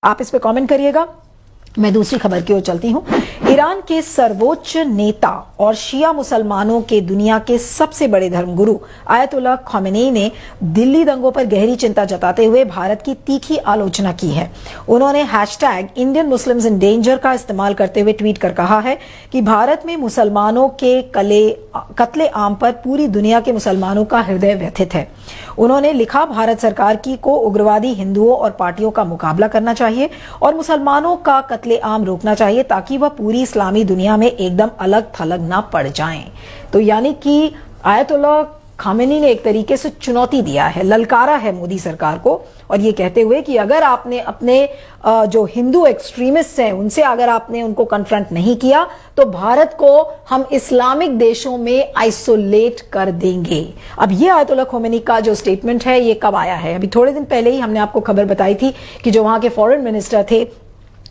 आप इस पे कमेंट करिएगा। मैं दूसरी खबर की ओर चलती हूं। ईरान के सर्वोच्च नेता और शिया मुसलमानों के दुनिया के सबसे बड़े धर्मगुरु आयतुल्लाह खमेनी ने दिल्ली दंगों पर गहरी चिंता जताते हुए भारत की तीखी आलोचना की है। उन्होंने #इंडियन मुस्लिम्स इन डेंजर का इस्तेमाल करते हुए ट्वीट कर कहा है कि भारत में मुसलमानों के कत्ले आम पर पूरी दुनिया के मुसलमानों का हृदय व्यथित है। उन्होंने लिखा, भारत सरकार को उग्रवादी हिंदुओं और पार्टियों का मुकाबला करना चाहिए और मुसलमानों का कत्ले आम रोकना चाहिए ताकि वह पूरी इस्लामी दुनिया में एकदम अलग थलग ना पड़ जाएं। तो यानी कि आयतुल्लाह खामेनी ने एक तरीके से चुनौती दिया है, ललकारा है मोदी सरकार को, और ये कहते हुए कि अगर आपने अपने जो हिंदू एक्सट्रीमिस्ट हैं उनसे अगर आपने उनको कन्फ्रंट नहीं किया तो भारत को हम इस्लामिक देशों में आइसोलेट कर देंगे। अब ये आयतुल्लाह खामेनी का जो स्टेटमेंट है ये कब आया है? अभी थोड़े दिन पहले ही हमने आपको खबर बताई थी कि जो वहां के फॉरेन मिनिस्टर थे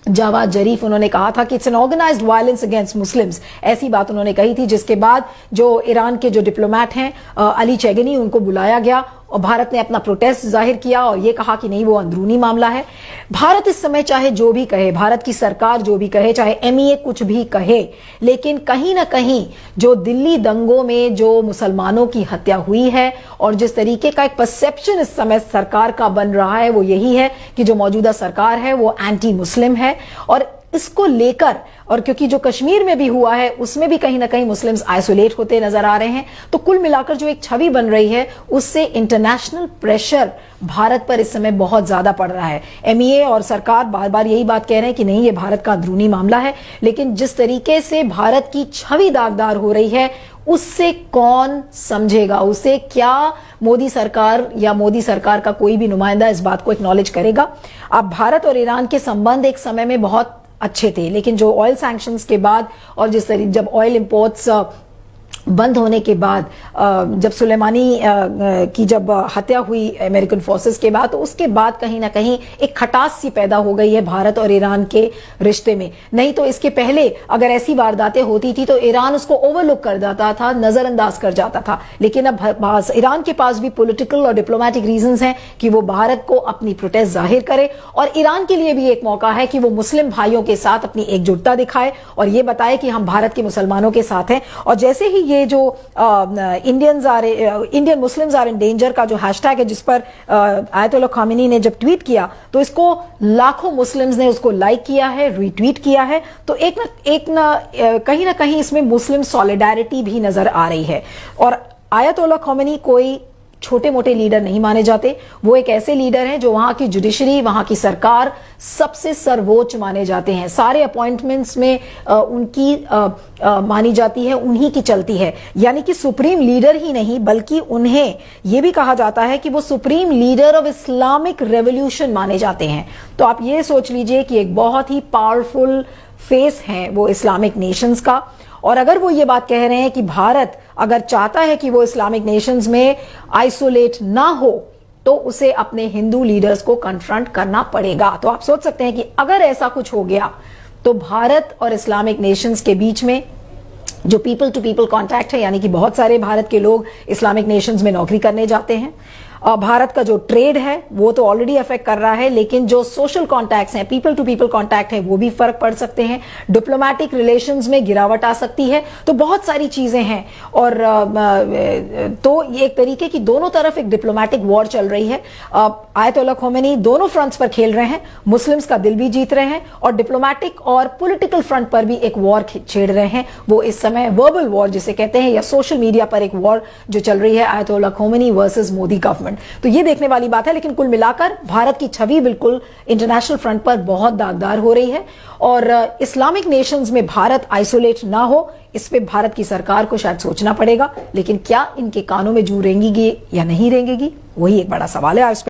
जावाद जरीफ, उन्होंने कहा था कि it's an organised violence against Muslims. ऐसी बात उन्होंने कही थी, जिसके बाद जो ईरान के जो डिप्लोमेट हैं अली चेगनी, उनको बुलाया गया और भारत ने अपना प्रोटेस्ट जाहिर किया और ये कहा कि नहीं, वो अंदरूनी मामला है। भारत इस समय चाहे जो भी कहे, भारत की सरकार जो भी कहे, चाहे MEA कुछ भी कहे, लेकिन कहीं ना कहीं जो दिल्ली दंगों में जो मुसलमानों की हत्या हुई है और जिस तरीके का एक परसेप्शन इस समय सरकार का बन रहा है वो यही है कि जो मौजूदा सरकार है वो एंटी मुस्लिम है। और इसको लेकर, और क्योंकि जो कश्मीर में भी हुआ है उसमें भी कहीं ना कहीं मुस्लिम्स आइसोलेट होते नजर आ रहे हैं, तो कुल मिलाकर जो एक छवि बन रही है उससे इंटरनेशनल प्रेशर भारत पर इस समय बहुत ज्यादा पड़ रहा है। MEA और सरकार बार बार यही बात कह रहे हैं कि नहीं, ये भारत का अंदरूनी मामला है, लेकिन जिस तरीके से भारत की छवि दागदार हो रही है उससे कौन समझेगा, उसे क्या मोदी सरकार या मोदी सरकार का कोई भी नुमाइंदा इस बात को एक्नॉलेज करेगा? अब भारत और ईरान के संबंध एक समय में बहुत अच्छे थे, लेकिन जो ऑयल सैंक्शंस के बाद और जिस तरीके जब ऑयल इंपोर्ट्स बंद होने के बाद, जब सुलेमानी की जब हत्या हुई अमेरिकन फोर्सेस के बाद, तो उसके बाद कहीं ना कहीं एक खटास सी पैदा हो गई है भारत और ईरान के रिश्ते में। नहीं तो इसके पहले अगर ऐसी वारदातें होती थी तो ईरान उसको ओवरलुक कर जाता था, नजरअंदाज कर जाता था। लेकिन अब ईरान के पास भी पॉलिटिकल और डिप्लोमेटिक रीजंस हैं कि वो भारत को अपनी प्रोटेस्ट जाहिर करे, और ईरान के लिए भी एक मौका है कि वो मुस्लिम भाइयों के साथ अपनी एकजुटता दिखाए और ये बताए कि हम भारत के मुसलमानों के साथ हैं। और जैसे ही ये जो Indian Muslims are in danger का जो हैशटैग है, जिस पर आयतुल्लाह खामेनी ने जब ट्वीट किया तो इसको लाखों मुस्लिम्स ने उसको लाइक किया है, रीट्वीट किया है। तो कहीं ना कहीं इसमें मुस्लिम सॉलिडारिटी भी नजर आ रही है। और आयतुल्लाह खामेनी कोई छोटे मोटे लीडर नहीं माने जाते, वो एक ऐसे लीडर हैं जो वहां की जुडिशरी, वहां की सरकार सबसे सर्वोच्च माने जाते हैं। सारे अपॉइंटमेंट्स में उनकी मानी जाती है, उन्हीं की चलती है। यानी कि सुप्रीम लीडर ही नहीं बल्कि उन्हें यह भी कहा जाता है कि वो supreme leader of Islamic revolution माने जाते हैं। तो आप ये सोच लीजिए कि एक बहुत ही पावरफुल फेस है वो इस्लामिक नेशंस का। और अगर वो ये बात कह रहे हैं कि भारत अगर चाहता है कि वो इस्लामिक नेशंस में आइसोलेट ना हो तो उसे अपने हिंदू लीडर्स को कन्फ्रंट करना पड़ेगा। तो आप सोच सकते हैं कि अगर ऐसा कुछ हो गया तो भारत और इस्लामिक नेशंस के बीच में जो पीपल टू पीपल कांटेक्ट है, यानी कि बहुत सारे भारत के लोग इस्लामिक नेशंस में नौकरी करने जाते हैं, भारत का जो ट्रेड है वो तो ऑलरेडी अफेक्ट कर रहा है, लेकिन जो सोशल कॉन्टैक्ट्स हैं, पीपल टू पीपल कॉन्टैक्ट है, वो भी फर्क पड़ सकते हैं। डिप्लोमेटिक रिलेशंस में गिरावट आ सकती है। तो बहुत सारी चीजें हैं। और तो ये एक तरीके की दोनों तरफ एक डिप्लोमेटिक वॉर चल रही है। आयतुल्लाह खामेनी दोनों फ्रंट्स पर खेल रहे हैं, मुस्लिम्स का दिल भी जीत रहे हैं और डिप्लोमेटिक और पॉलिटिकल फ्रंट पर भी एक वॉर छेड़ रहे हैं। वो इस समय वर्बल वॉर जिसे कहते हैं, या सोशल मीडिया पर एक वॉर जो चल रही है, Ayatollah Khamenei versus Modi government. तो ये देखने वाली बात है। लेकिन कुल मिलाकर भारत की छवि बिल्कुल इंटरनेशनल फ्रंट पर बहुत दागदार हो रही है। और इस्लामिक नेशंस में भारत आइसोलेट ना हो, इस पे भारत की सरकार को शायद सोचना पड़ेगा। लेकिन क्या इनके कानों में जू रेंगेगी या नहीं रेंगेगी, वही एक बड़ा सवाल है।